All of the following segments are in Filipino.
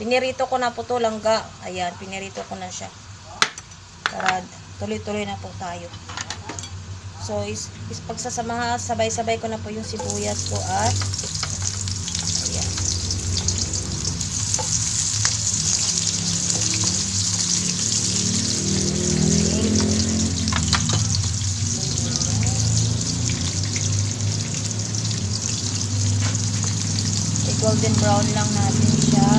Pinirito ko na po to langga. Ayan, pinirito ko na siya. Para tuloy-tuloy na po tayo. So, pagsasamaha, sabay-sabay ko na po yung sibuyas ko at ayan. Golden brown lang natin siya.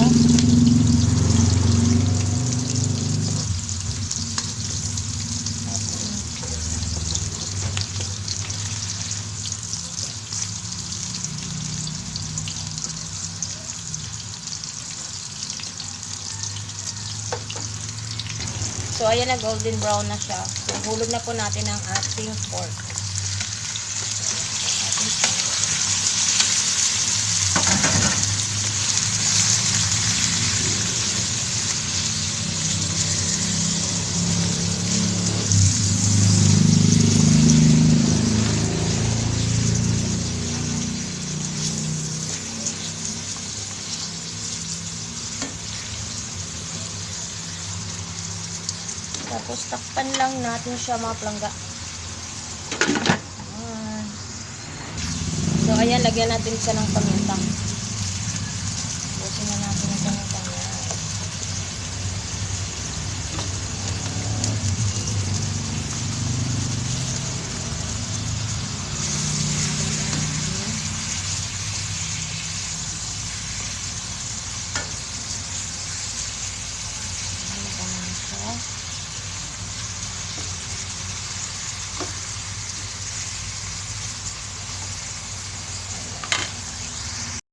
So, ayan na, golden brown na siya. So, hulog na po natin ang ating pork. Tapos, takpan lang natin siya mga palangga. So, ayan, lagyan natin siya ng paminta. Busin na natin ang paminta niya.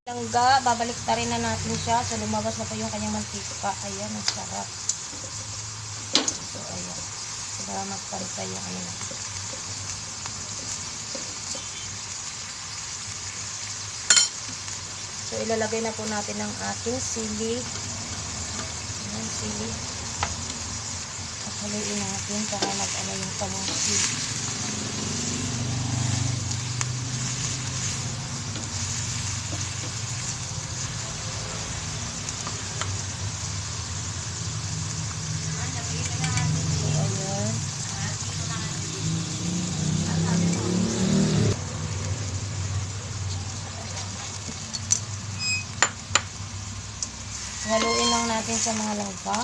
Langga, babalik na rin na natin siya. So, lumabas na po yung kanyang mantika. Ayan, ang sarap. So, ayan. Para magpantay yung ano. So, ilalagay na po natin ang ating sili. Ayan, sili. At haluin natin para mag-ano yung kanyang sili. Haluin lang natin sa mga langga.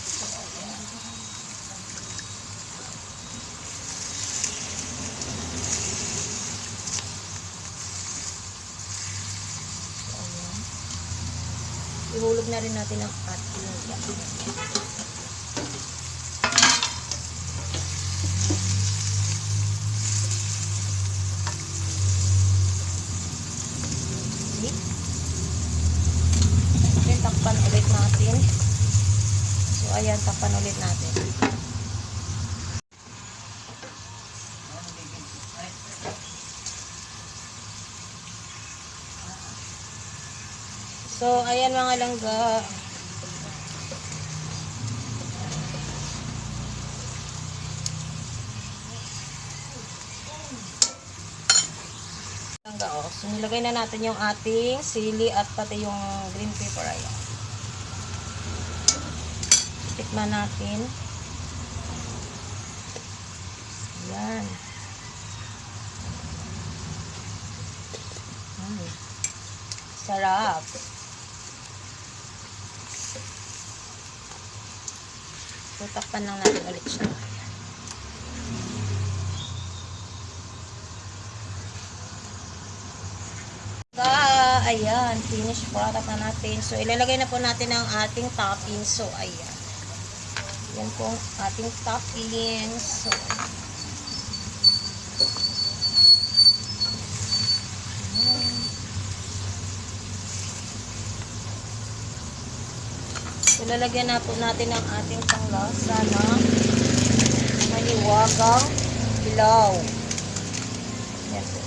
So, ayan. So, ayan. Ihulog na rin natin ang ating langga. Takpan ulit natin. So, ayan, takpan ulit natin. So, ayan mga langga. So, nilagay na natin yung ating sili at pati yung green pepper. Ayan. Tikman natin. Ayan. Sarap. So, takpan lang natin ulit siya. Ayan, finished product na natin. So, ilalagay na po natin ang ating toppings. So, ayan. Yan po ang ating toppings. So, lalagyan na po natin ang ating panglasa ng maniwagang hilaw. Yan po.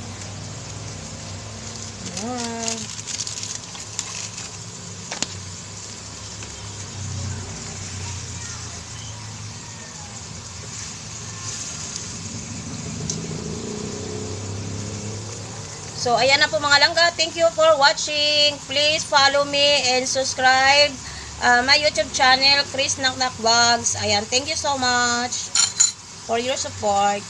So, ayan na po mga langga. Thank you for watching. Please follow me and subscribe my YouTube channel, Chris Naknak Vlogs. Ayan, thank you so much for your support.